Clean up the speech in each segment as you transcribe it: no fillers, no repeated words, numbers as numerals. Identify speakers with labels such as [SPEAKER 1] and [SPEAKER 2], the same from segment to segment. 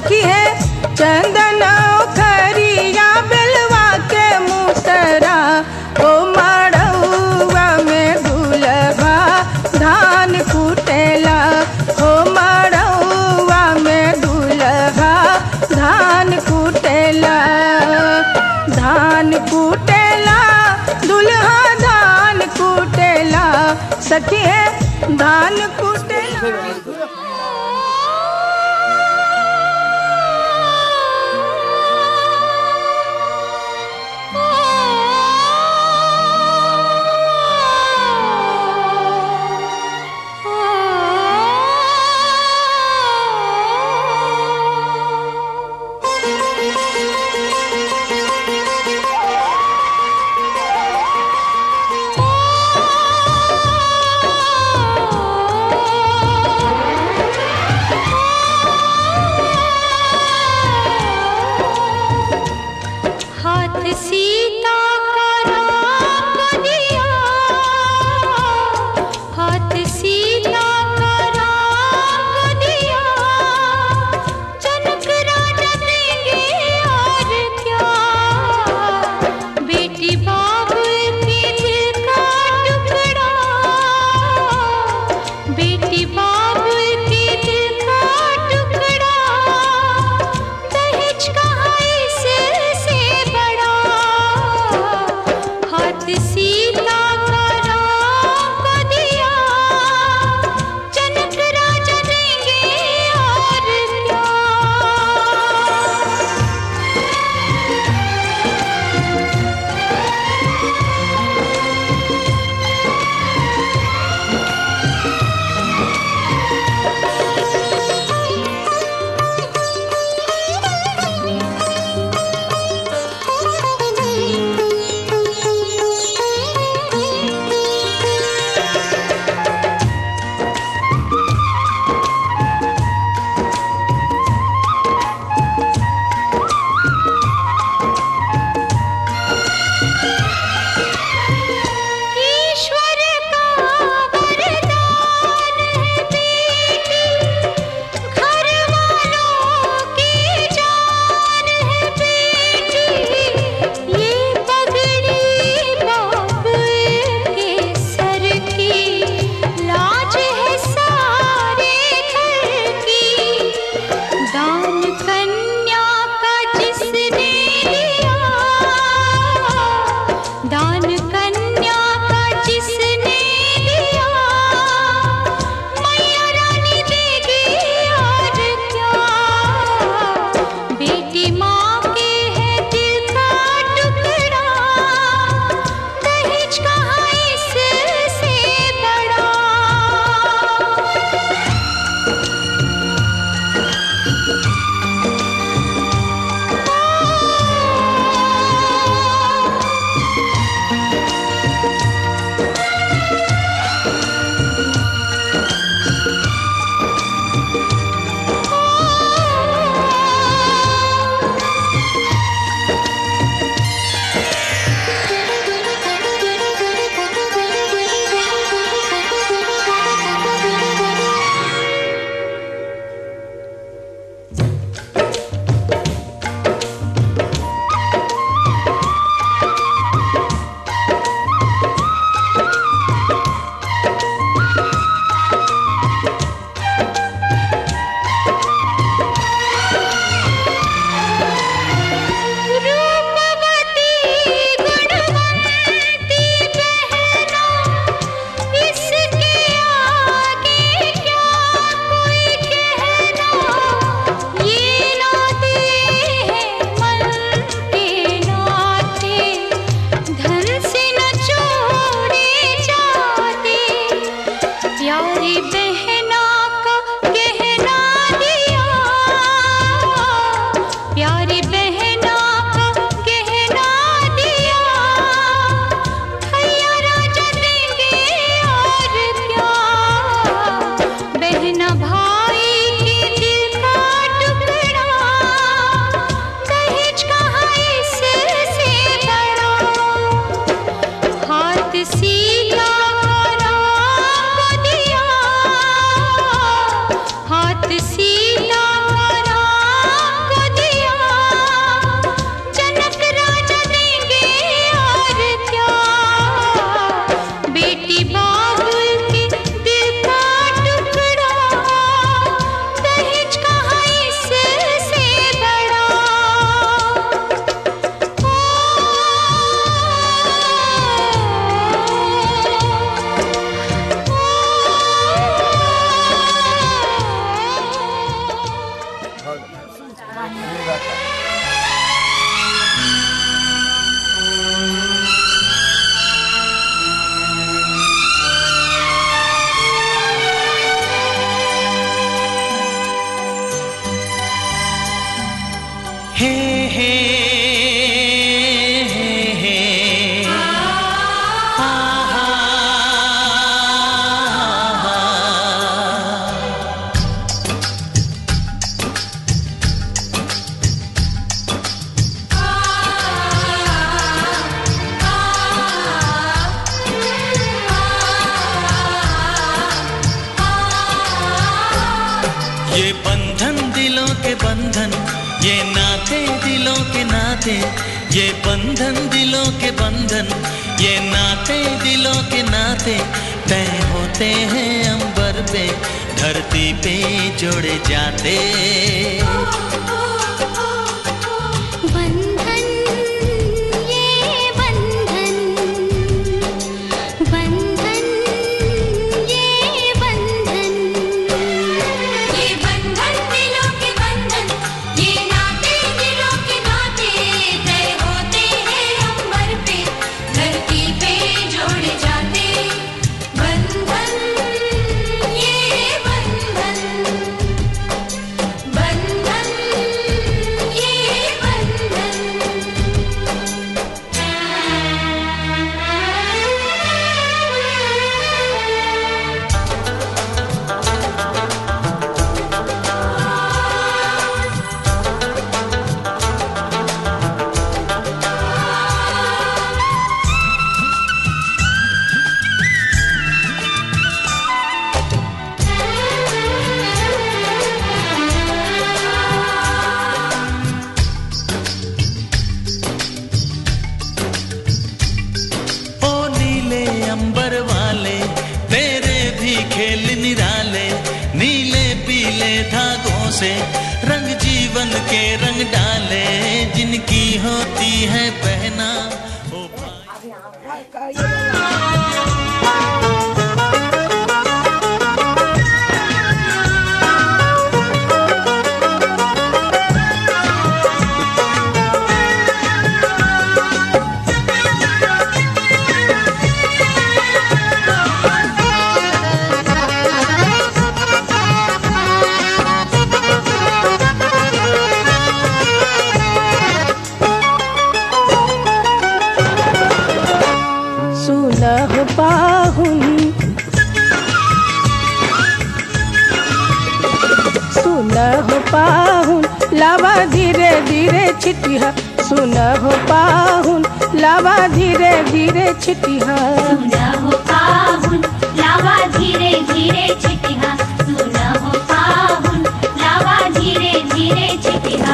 [SPEAKER 1] सखी है चंदन खरिया बेलवा के मुसरा ओ मड़उआ में दुल्हा धान कुटेला ओ मड़उआ में दुल्हा धान कुटेला दुल्हा धान कुटेला सखी है धान कुटेला।
[SPEAKER 2] ये बंधन दिलों के बंधन, ये नाते दिलों के नाते, ये बंधन दिलों के बंधन, ये नाते दिलों के नाते तय होते हैं अंबर पे, धरती पे जोड़े जाते। अंबर वाले तेरे भी खेल निराले, नीले पीले धागों से रंग जीवन के रंग डाले, जिनकी होती है पहना ओ
[SPEAKER 1] सुनह पाहुन लावा धीरे धीरे छिटिया, सुनह पाहुन लावा धीरे धीरे छिटिया,
[SPEAKER 3] सुनह पाहुन लावा धीरे धीरे छिटिया, सुनह पाहुन लावा धीरे धीरे छिटिया।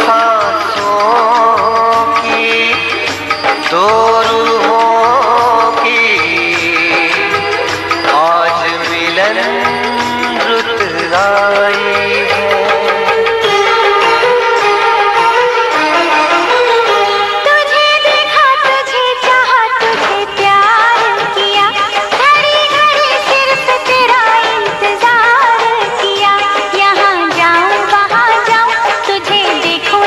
[SPEAKER 4] सांसों की, दो रूहों की आज मिलन रुत आई है।
[SPEAKER 3] तुझे देखा, तुझे चाहा, तुझे प्यार किया, घड़ी घड़ी सिर्फ तेरा इंतजार किया। यहाँ जाऊं वहाँ जाऊं, तुझे देखूं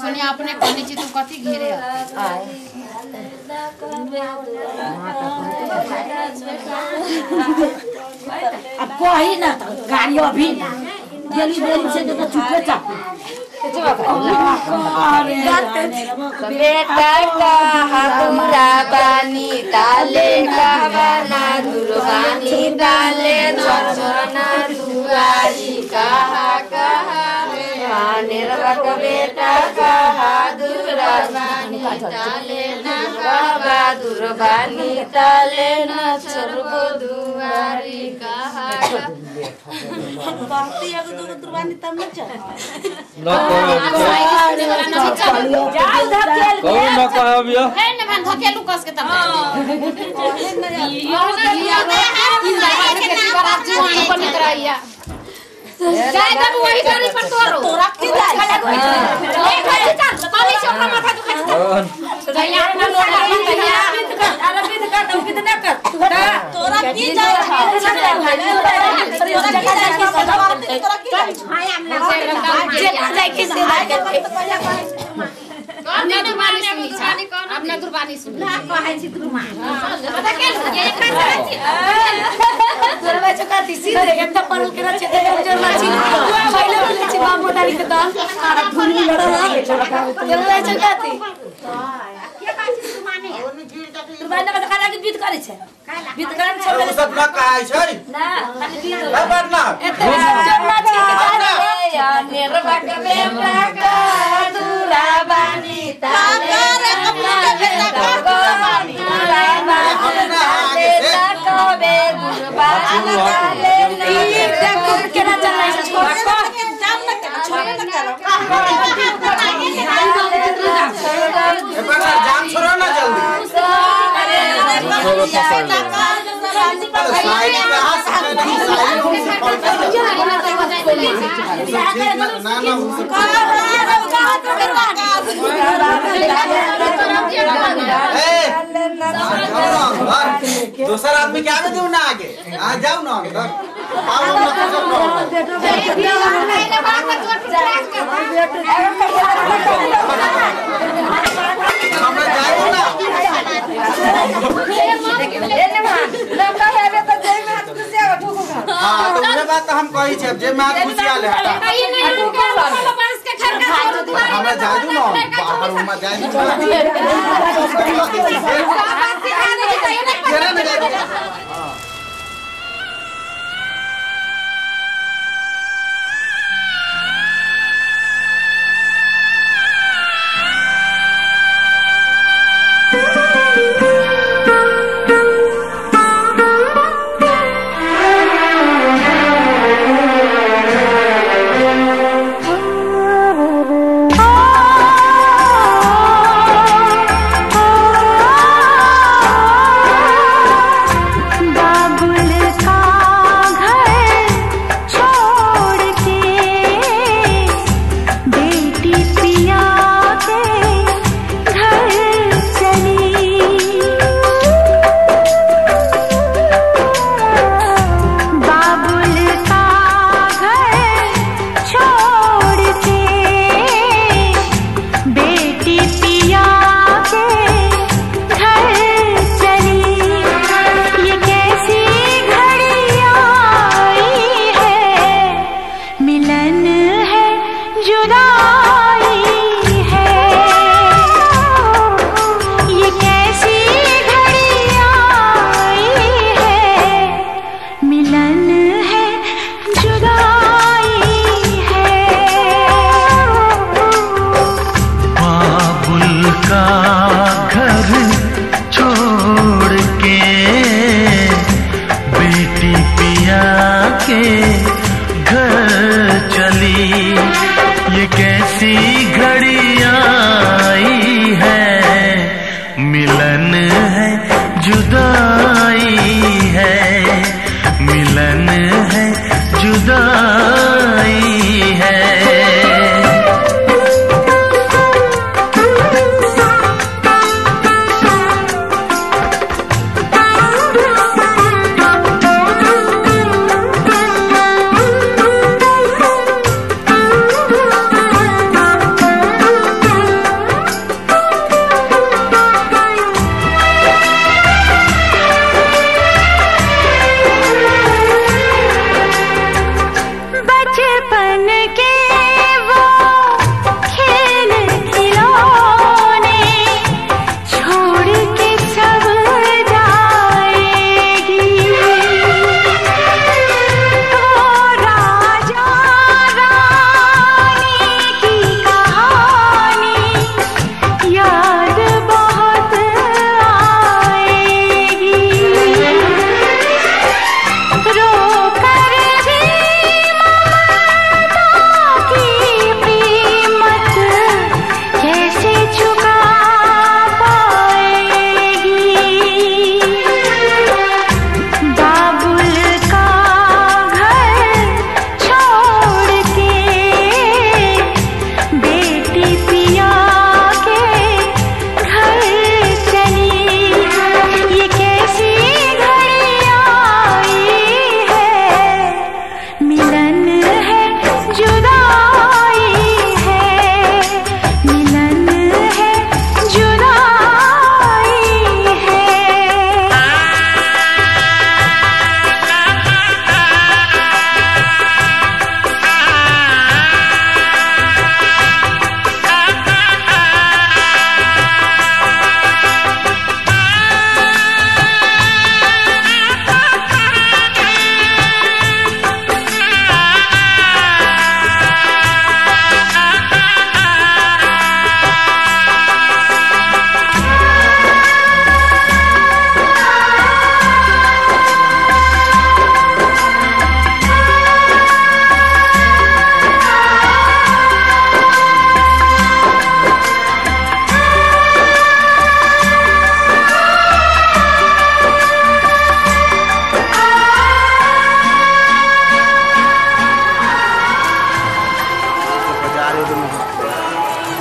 [SPEAKER 5] सोनिया अपने कहनी छी तू कथी घेरे
[SPEAKER 6] अब कही ना तो गाड़ी अभी जल्दी जल्दी से तो चुपे चाप
[SPEAKER 7] बेटा कहा बानी ताले कहवाना दुर्बानी ताले छोरना दुआरी कहा निर्वक बेटा कहा दुर्बानी ताले ना कहवा दुर्बानी ताले ना छोरबो दुआरी कहा
[SPEAKER 6] बाती अगर तो दुर्बानी तब न चल
[SPEAKER 5] वही गाड़ी पर तोरा की अपना दुर्बानी सुन ना कहै छी पता के ये खा छी दुर्बा चकाती सीधे एकदम परल के रचे जर माची पहिले बोले छी बाप मोटारी के दान सारा धुनी लड़ा दुर्बा चकाती के खा छी दुर्बानी दुर्बानी ना खाला के बीत करे छै बीत करे छोड़
[SPEAKER 8] सब ना कहै छै
[SPEAKER 7] ना खाली बीत
[SPEAKER 8] ना बात ना
[SPEAKER 7] जरना छी के या निर्वा के बेटा का दुर्बानी ताले
[SPEAKER 8] जाम छोड़ो ना जल्दी दूसरा आदमी क्या में दूँ ना आगे आ जाओ ना अंदर आओ हमरा जाओ ना हाँ तो ये बात हम कही छे जे मां खुशिया ले हमरा जादू ना बाहर उमा जादू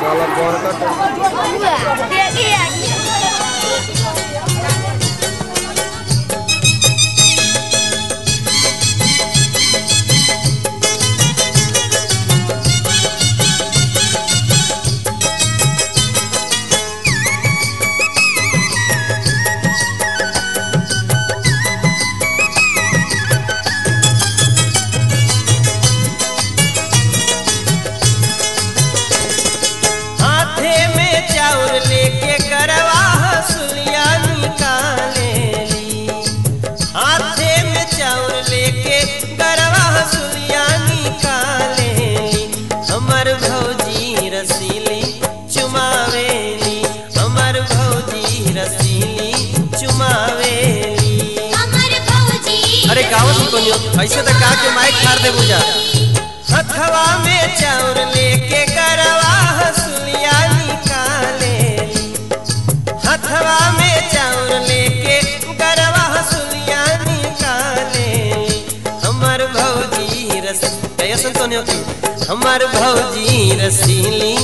[SPEAKER 8] साला बरकत
[SPEAKER 9] हाथे में चाउर लेके गरवा हसुलिया निकालेली। हाथे में चाउर लेके गरवा हसुलिया निकालेली। हमर भौजी रसीली चुमावेली। हमर भौजी रसीली चुमावेली।
[SPEAKER 3] हमर भौजी
[SPEAKER 9] अरे गाँव से कोनियो ऐसे तो का के माइक खार दे बुझा। हथवा में चाउर लेके गरवा हसुलिया निकालेली। हथवा में चाउर लेके गरवा हसुलिया निकालेली। हमर भौजी रसीली सुनियो की हमर भौजी रसीली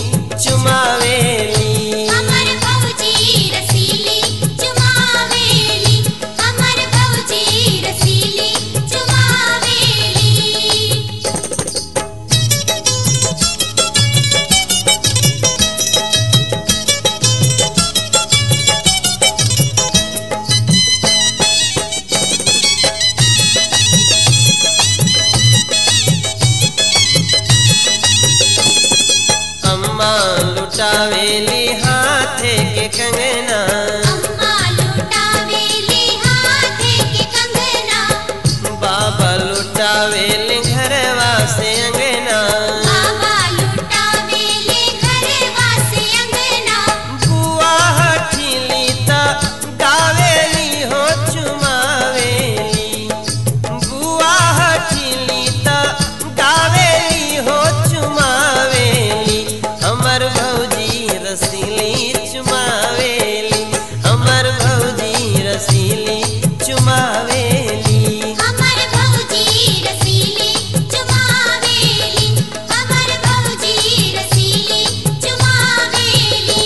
[SPEAKER 9] चुमावेली।
[SPEAKER 3] हमर भौजी रसीली चुमावेली। हमर भौजी रसीली चुमावेली।
[SPEAKER 9] अम्मा लुटावेली हाथे के कंगना।
[SPEAKER 3] अम्मा लुटावेली हाथे के कंगना।
[SPEAKER 9] बाबा लुटावेली घरवा से अंगना।
[SPEAKER 3] बाबा लुटावेली घरवा से अंगना।
[SPEAKER 9] बुआ हठीली ता गावेली हो चुमावेली। बुआ हठीली ता गावेली हो चुमावेली। हमर भौजी रसीली चुमावेली। हमर भौजी रसीली चुमावेली।
[SPEAKER 3] हमर भौजी रसीली चुमावेली। हमर भौजी रसीली चुमावेली।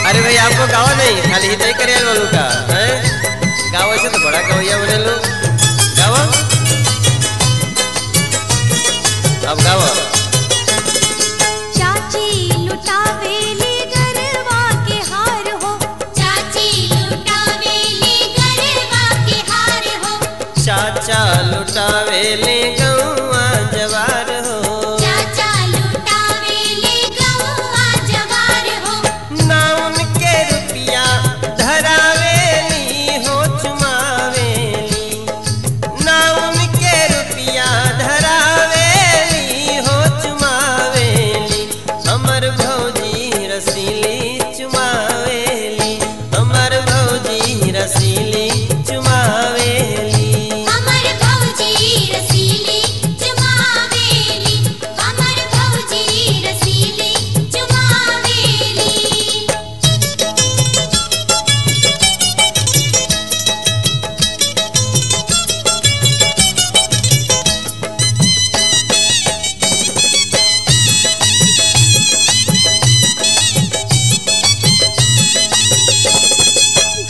[SPEAKER 9] अरे भाई आपको गावा नहीं खाली हित ही करे वालों का है। गावा से तो बड़ा गवैया बने लो। गावा अब गावा।
[SPEAKER 3] चाची लुटावेली गरवा के हार हो। चाची लुटावेली गरवा के हार हो।
[SPEAKER 9] चाचा लुटावेले गौआ जवार हो।
[SPEAKER 3] चाचा लुटावेली गौआ जवार हो।
[SPEAKER 9] ना उनके रुपया धरावेली हो चुमावेली। ना उनके रुपया धरावेली हो चुमावेली। हमर भौजी रसीली चुमावेली। हमर भौजी रसीली चुमावेली।
[SPEAKER 3] हमर भौजी रसीली चुमावेली। हमर भौजी रसीली चुमावेली।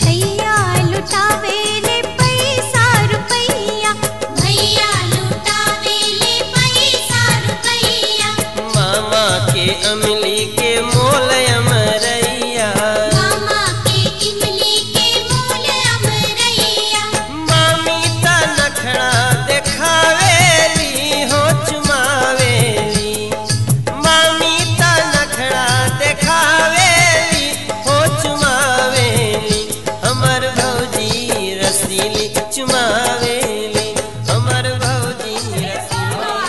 [SPEAKER 3] भैया लुटावेले पैसा रुपैया। भैया लुटावेले पैसा रुपैया।
[SPEAKER 9] मामा के अमली के मोल अमरैया।
[SPEAKER 3] मामा के इमली के मोल अमरैया।
[SPEAKER 9] मामी ता नखड़ा देखावेली हो चुमावेली। मामी ता नखड़ा देखावेली हो चुमावेली। हमर भौजी रसीली चुमावेली। हमर भौजी
[SPEAKER 6] रसीली